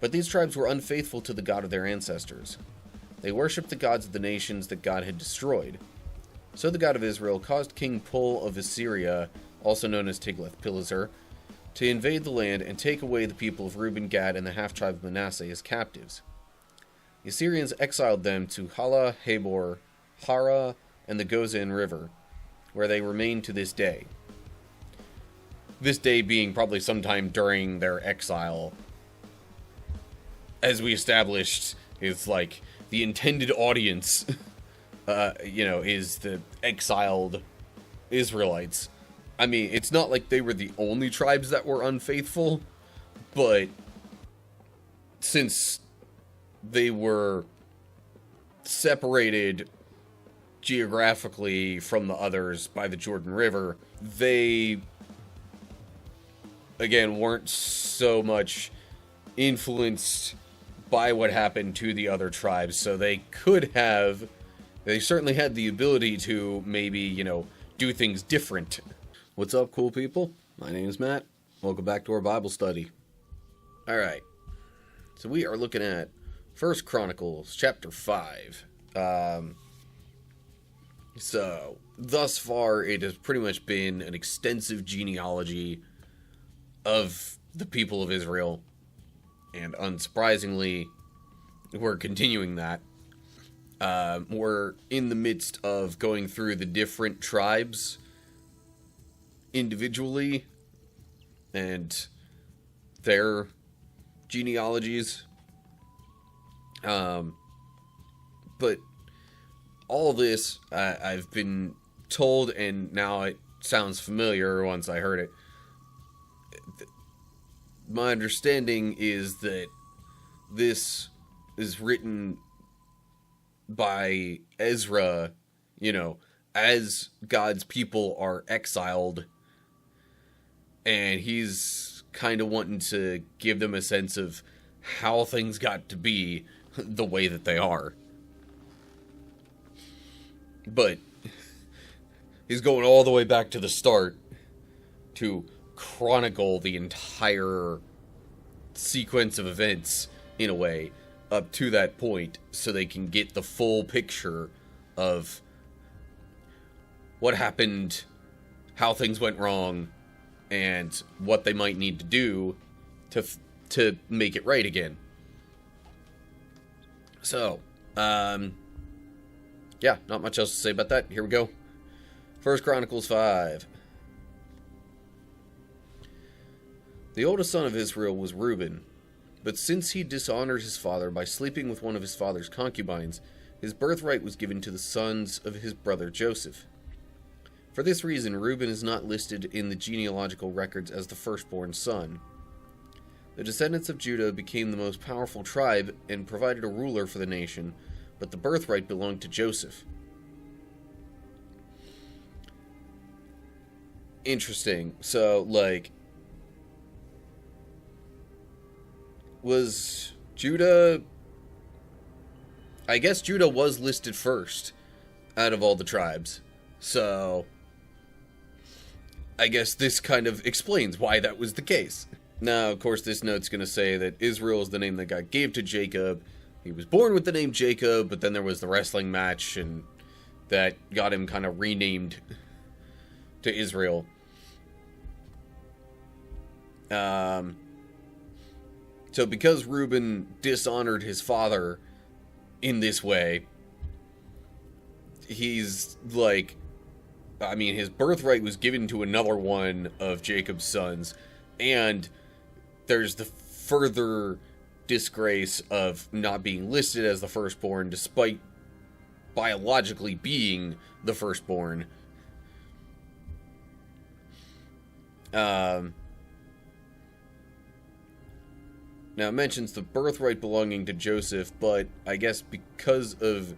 But these tribes were unfaithful to the God of their ancestors. They worshipped the gods of the nations that God had destroyed. So the God of Israel caused King Pul of Assyria, also known as Tiglath-Pileser, to invade the land and take away the people of Reuben, Gad, and the half-tribe of Manasseh as captives. The Assyrians exiled them to Hala, Habor, Hara, and the Gozan River, where they remain to this day. This day being probably sometime during their exile. As we established, is like the intended audience, is the exiled Israelites. I mean, it's not like they were the only tribes that were unfaithful, but since they were separated geographically from the others by the Jordan River, they, again, weren't so much influenced by what happened to the other tribes, so they certainly had the ability to maybe, do things different. What's up, cool people? My name is Matt. Welcome back to our Bible study. Alright, so we are looking at 1 Chronicles chapter 5. So, thus far, it has pretty much been an extensive genealogy of the people of Israel. And unsurprisingly, we're continuing that. We're in the midst of going through the different tribes individually and their genealogies. But all this, I've been told, and now it sounds familiar once I heard it. My understanding is that this is written by Ezra, as God's people are exiled, and he's kind of wanting to give them a sense of how things got to be the way that they are. But he's going all the way back to the start to chronicle the entire sequence of events, in a way, up to that point, so they can get the full picture of what happened, how things went wrong, and what they might need to do to make it right again. So, yeah, not much else to say about that. Here we go. 1 Chronicles 5. The oldest son of Israel was Reuben, but since he dishonored his father by sleeping with one of his father's concubines, his birthright was given to the sons of his brother Joseph. For this reason, Reuben is not listed in the genealogical records as the firstborn son. The descendants of Judah became the most powerful tribe and provided a ruler for the nation, but the birthright belonged to Joseph. Interesting. So, was Judah... I guess Judah was listed first out of all the tribes. So, I guess this kind of explains why that was the case. Now, of course, this note's going to say that Israel is the name that God gave to Jacob. He was born with the name Jacob, but then there was the wrestling match, and that got him kind of renamed to Israel. So because Reuben dishonored his father in this way, he's his birthright was given to another one of Jacob's sons, and there's the further disgrace of not being listed as the firstborn despite biologically being the firstborn. Now, it mentions the birthright belonging to Joseph, but I guess because of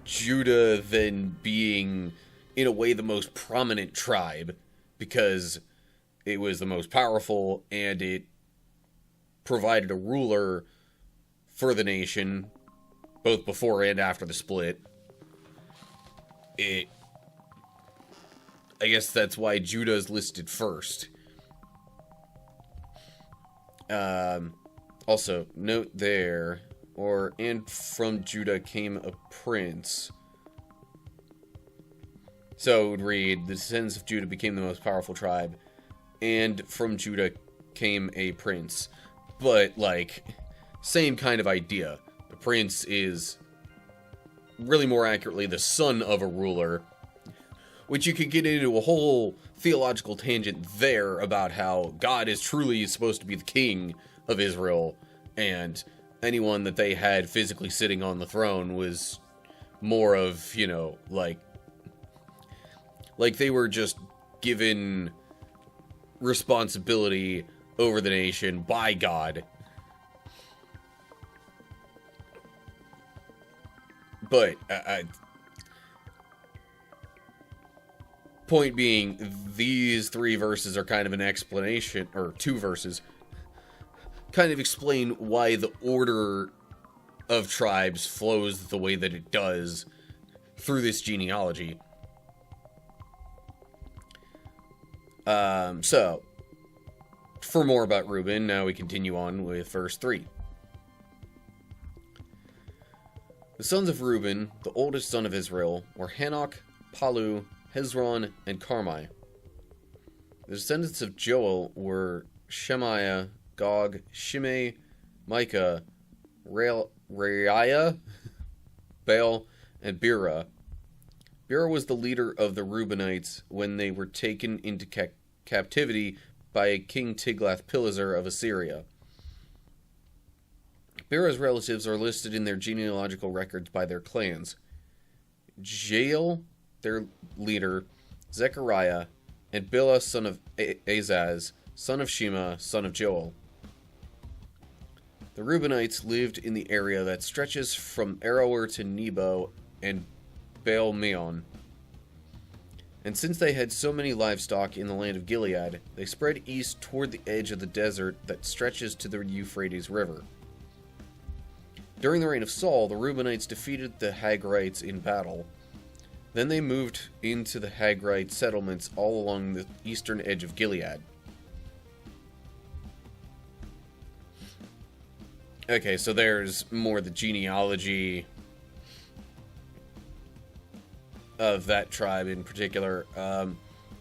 Judah then being, in a way, the most prominent tribe, because it was the most powerful, and it provided a ruler for the nation, both before and after the split, I guess that's why Judah is listed first. Also, note there, and from Judah came a prince. So it would read, the descendants of Judah became the most powerful tribe, and from Judah came a prince. But, like, same kind of idea. The prince is, really more accurately, the son of a ruler, which you could get into a whole theological tangent there about how God is truly supposed to be the king of Israel, and anyone that they had physically sitting on the throne was more of, you know, like they were just given responsibility over the nation by God. But, point being, these 3 verses are kind of an explanation, or 2 verses, kind of explain why the order of tribes flows the way that it does through this genealogy. So, for more about Reuben, now we continue on with verse 3. The sons of Reuben, the oldest son of Israel, were Hanok, Palu, Hezron, and Carmi. The descendants of Joel were Shemaiah, Gog, Shimei, Micah, Reiah, Baal, and Bera. Bera was the leader of the Reubenites when they were taken into captivity by King Tiglath-Pileser of Assyria. Bera's relatives are listed in their genealogical records by their clans. Jael, their leader, Zechariah, and Bilhah, son of Azaz, son of Shema, son of Joel. The Reubenites lived in the area that stretches from Aroer to Nebo and Baal-Meon. And since they had so many livestock in the land of Gilead, they spread east toward the edge of the desert that stretches to the Euphrates River. During the reign of Saul, the Reubenites defeated the Hagrites in battle. Then they moved into the Hagrite settlements all along the eastern edge of Gilead. Okay, so there's more the genealogy of that tribe in particular.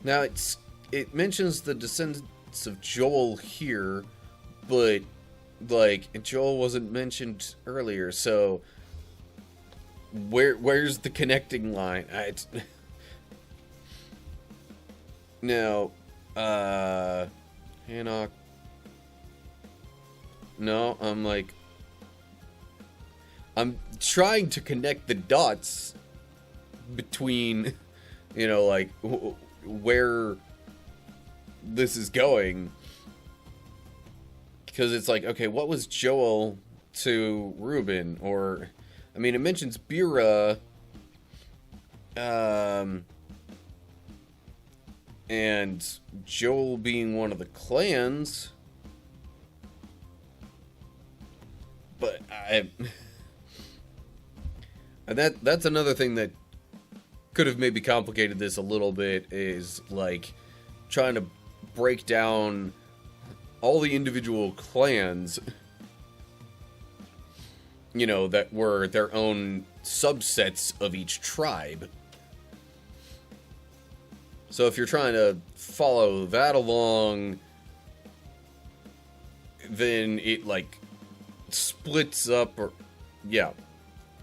Now, it mentions the descendants of Joel here, but, like, Joel wasn't mentioned earlier, so where's the connecting line? Now, Hanok. No, I'm trying to connect the dots between, you know, like, where this is going. Because it's like, okay, what was Joel to Reuben? Or, I mean, it mentions Bera, and Joel being one of the clans. But that's another thing that could have maybe complicated this a little bit, is like trying to break down all the individual clans, you know, that were their own subsets of each tribe. So if you're trying to follow that along, then it, like, splits up, or, yeah,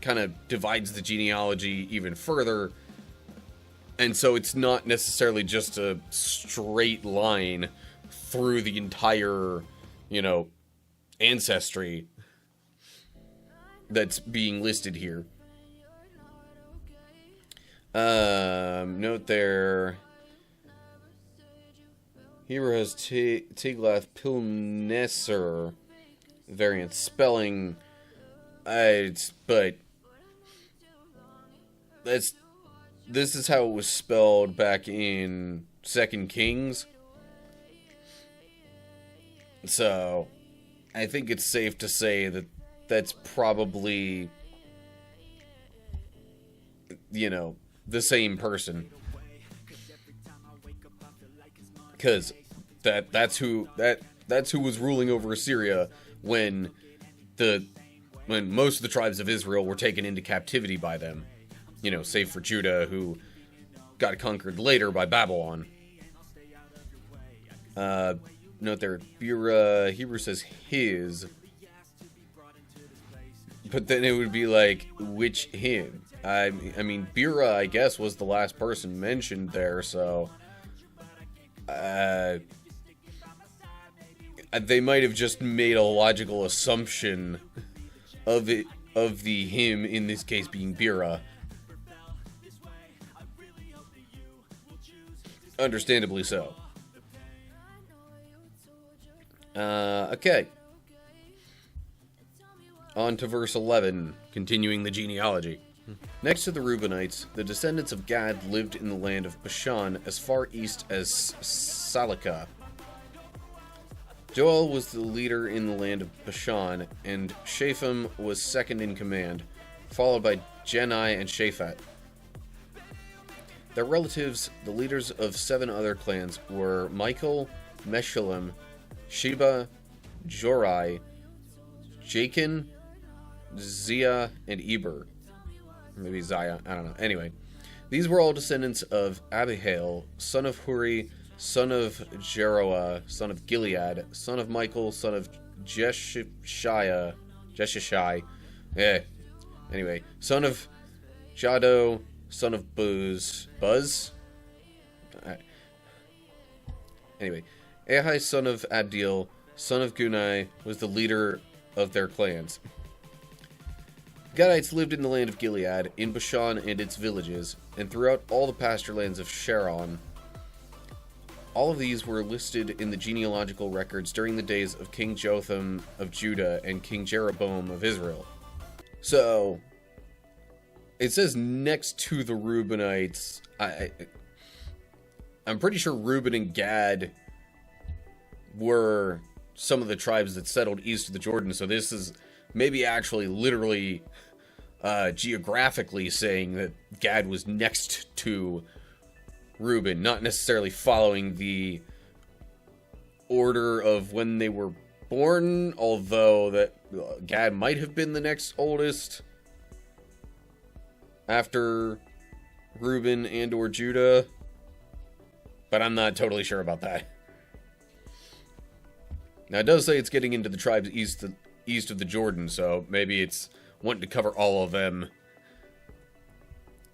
kind of divides the genealogy even further. And so it's not necessarily just a straight line through the entire, you know, ancestry that's being listed here. Note there, Hebrew has Tiglath-Pileser variant spelling, but this is how it was spelled back in 2 Kings. So, I think it's safe to say that that's probably, you know, the same person. Because that's who was ruling over Assyria when most of the tribes of Israel were taken into captivity by them. You know, save for Judah, who got conquered later by Babylon. Note there, Bura, Hebrew says his. But then it would be like, which him? I mean, Bura, I guess, was the last person mentioned there, so... they might have just made a logical assumption of the him, in this case being Bura. Understandably so. Okay. On to verse 11, continuing the genealogy. Next to the Reubenites, the descendants of Gad lived in the land of Bashan as far east as Salakah. Joel was the leader in the land of Bashan, and Shapham was second in command, followed by Jenai and Shaphat. Their relatives, the leaders of 7 other clans, were Michael, Meshullam, Sheba, Jorai, Jachin, Zia, and Eber. Maybe Zaya, I don't know. Anyway, these were all descendants of Abihail, son of Huri, son of Jeroah, son of Gilead, son of Michael, son of Jeshishai. Anyway, son of Jado, son of Buz. Anyway, Ahai, son of Abdiel, son of Gunai, was the leader of their clans. Gadites lived in the land of Gilead, in Bashan and its villages, and throughout all the pasture lands of Sharon. All of these were listed in the genealogical records during the days of King Jotham of Judah and King Jeroboam of Israel. So, it says next to the Reubenites. I'm pretty sure Reuben and Gad were some of the tribes that settled east of the Jordan, so this is maybe actually literally geographically saying that Gad was next to Reuben, not necessarily following the order of when they were born, although that Gad might have been the next oldest after Reuben and or Judah, but I'm not totally sure about that. Now, it does say it's getting into the tribes east of the Jordan, so maybe it's wanting to cover all of them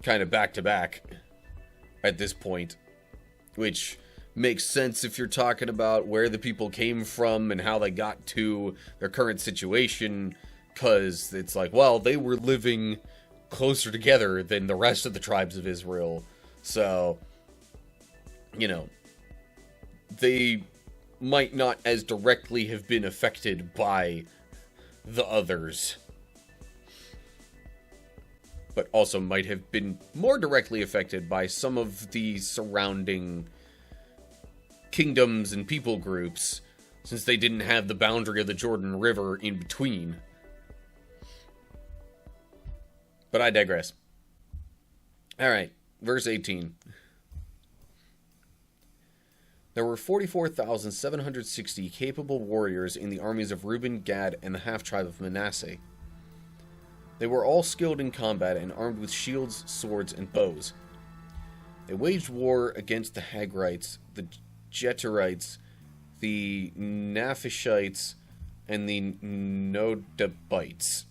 kind of back to back at this point, which makes sense if you're talking about where the people came from and how they got to their current situation, because it's like, well, they were living closer together than the rest of the tribes of Israel, so, you know, they might not as directly have been affected by the others, but also might have been more directly affected by some of the surrounding kingdoms and people groups, since they didn't have the boundary of the Jordan River in between. But I digress. Alright, verse 18. There were 44,760 capable warriors in the armies of Reuben, Gad, and the half-tribe of Manasseh. They were all skilled in combat and armed with shields, swords, and bows. They waged war against the Hagrites, the Jeterites, the Naphishites, and the Nodabites.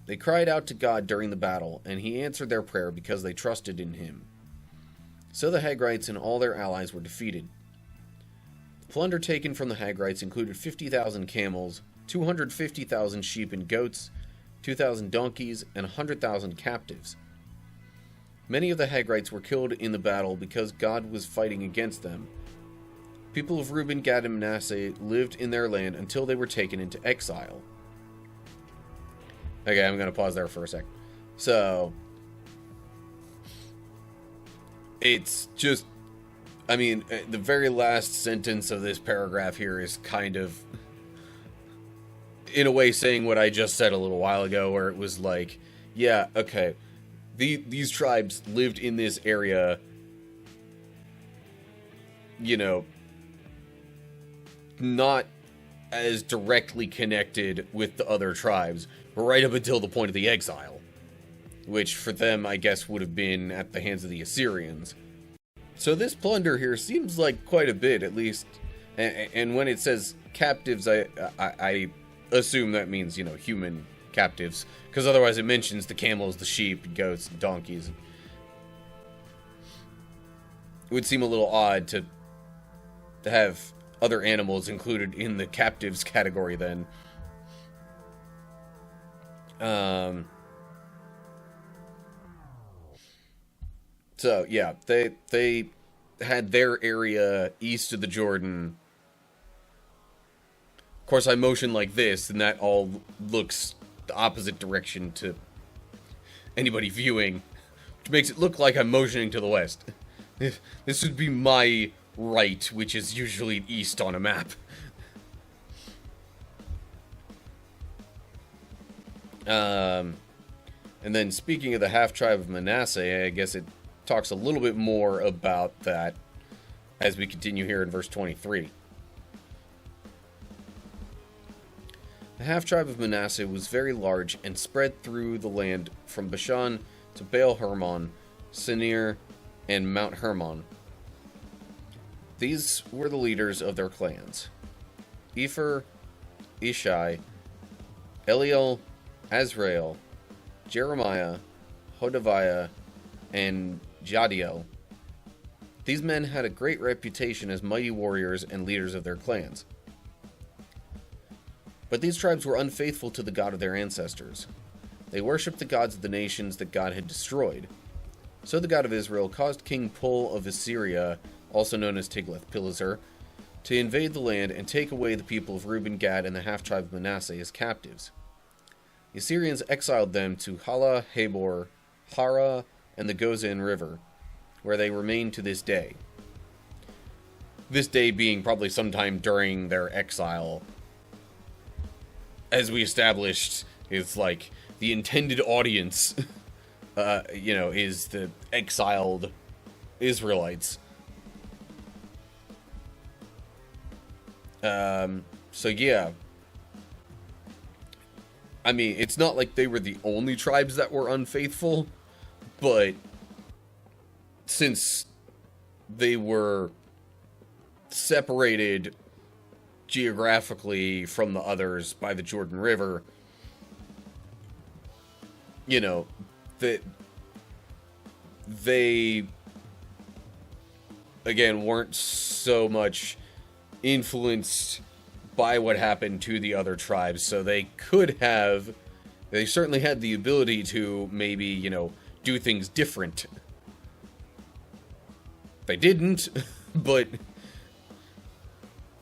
They cried out to God during the battle, and he answered their prayer because they trusted in him. So the Hagrites and all their allies were defeated. The plunder taken from the Hagrites included 50,000 camels, 250,000 sheep and goats, 2,000 donkeys, and 100,000 captives. Many of the Hagrites were killed in the battle because God was fighting against them. People of Reuben, Gad, and Manasseh lived in their land until they were taken into exile. Okay, I'm going to pause there for a sec. So, it's just, I mean, the very last sentence of this paragraph here is kind of, in a way, saying what I just said a little while ago, where it was like, yeah, okay, these tribes lived in this area, you know, not as directly connected with the other tribes, right up until the point of the exile, which for them, I guess, would have been at the hands of the Assyrians. So this plunder here seems like quite a bit, at least, and when it says captives, I assume that means, you know, human captives, because otherwise it mentions the camels, the sheep, goats, and donkeys. It would seem a little odd to have other animals included in the captives category then. So, yeah, they had their area east of the Jordan. Of course, I motion like this, and that all looks the opposite direction to anybody viewing, which makes it look like I'm motioning to the west. This would be my right, which is usually east on a map. And then speaking of the half-tribe of Manasseh, I guess it talks a little bit more about that as we continue here in verse 23. The half-tribe of Manasseh was very large and spread through the land from Bashan to Baal Hermon, Sinir, and Mount Hermon. These were the leaders of their clans: Epher, Ishai, Eliel, Azrael, Jeremiah, Hodaviah, and Jadiel. These men had a great reputation as mighty warriors and leaders of their clans. But these tribes were unfaithful to the God of their ancestors. They worshipped the gods of the nations that God had destroyed. So the God of Israel caused King Pul of Assyria, also known as Tiglath-Pileser, to invade the land and take away the people of Reuben, Gad, and the half-tribe of Manasseh as captives. The Assyrians exiled them to Hala, Habor, Hara, and the Gozan River, where they remain to this day. This day being probably sometime during their exile. As we established, it's like the intended audience, is the exiled Israelites. So yeah. I mean, it's not like they were the only tribes that were unfaithful, but since they were separated geographically from the others by the Jordan River, you know, that they again weren't so much influenced by what happened to the other tribes, so they certainly had the ability to maybe, you know, do things different. They didn't, but,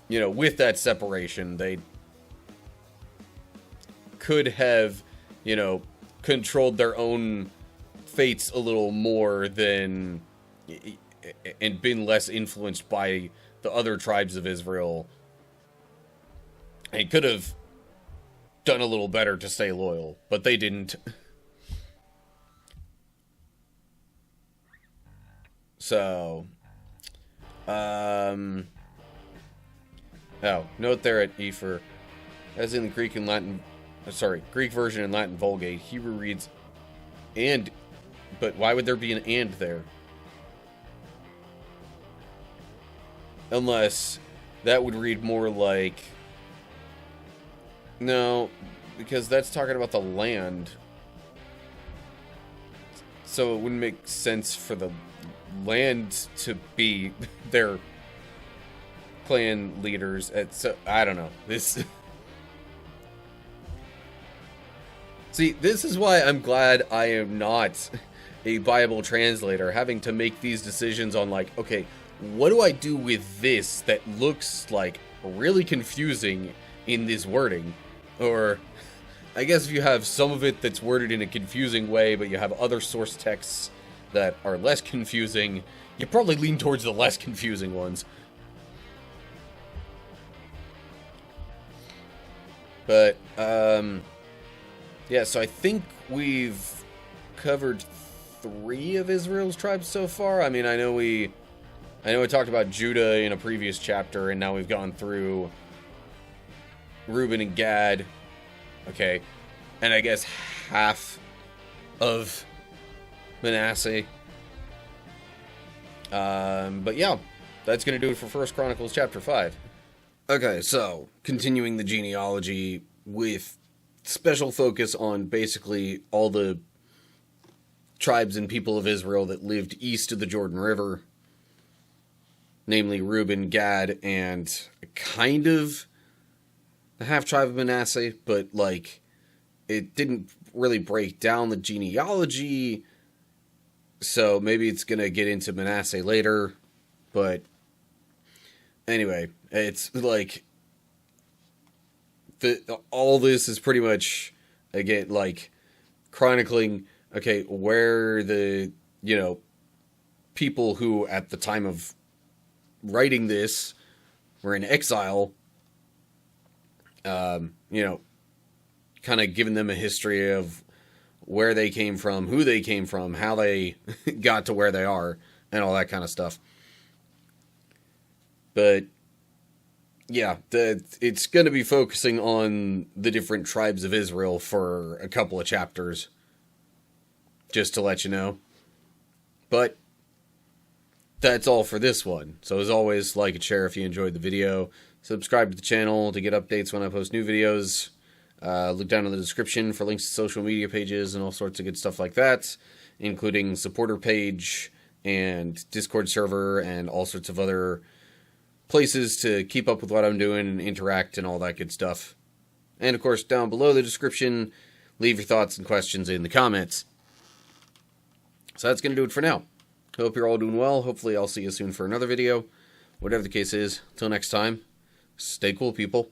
you know, with that separation, they could have, you know, controlled their own fates a little more than, and been less influenced by the other tribes of Israel. And could have done a little better to stay loyal, but they didn't. So, note there at Epher, as in the Greek and Latin, Greek version and Latin Vulgate, Hebrew reads and, but why would there be an and there? Unless that would read more like, no, because that's talking about the land. So it wouldn't make sense for the land to be their clan leaders. So I don't know. See, this is why I'm glad I am not a Bible translator, having to make these decisions on like, okay, what do I do with this that looks like really confusing in this wording? Or, I guess if you have some of it that's worded in a confusing way, but you have other source texts that are less confusing, you probably lean towards the less confusing ones. But, yeah, so I think we've covered 3 of Israel's tribes so far. I mean, I know we talked about Judah in a previous chapter, and now we've gone through Reuben and Gad. Okay. And I guess half of Manasseh. But yeah, that's going to do it for 1 Chronicles chapter 5. Okay, so continuing the genealogy with special focus on basically all the tribes and people of Israel that lived east of the Jordan River, namely Reuben, Gad, and kind of the half-tribe of Manasseh, but, like, it didn't really break down the genealogy, so maybe it's going to get into Manasseh later, but anyway, it's, like, all this is pretty much, again, like, chronicling, okay, where the, people who, at the time of writing this, were in exile, kind of giving them a history of where they came from, who they came from, how they got to where they are, and all that kind of stuff. But yeah, it's going to be focusing on the different tribes of Israel for a couple of chapters, just to let you know. But that's all for this one. So as always, like and share if you enjoyed the video. Subscribe to the channel to get updates when I post new videos. Look down in the description for links to social media pages and all sorts of good stuff like that, including supporter page and Discord server and all sorts of other places to keep up with what I'm doing and interact and all that good stuff. And of course, down below the description, leave your thoughts and questions in the comments. So that's going to do it for now. Hope you're all doing well. Hopefully I'll see you soon for another video. Whatever the case is, till next time, stay cool, people.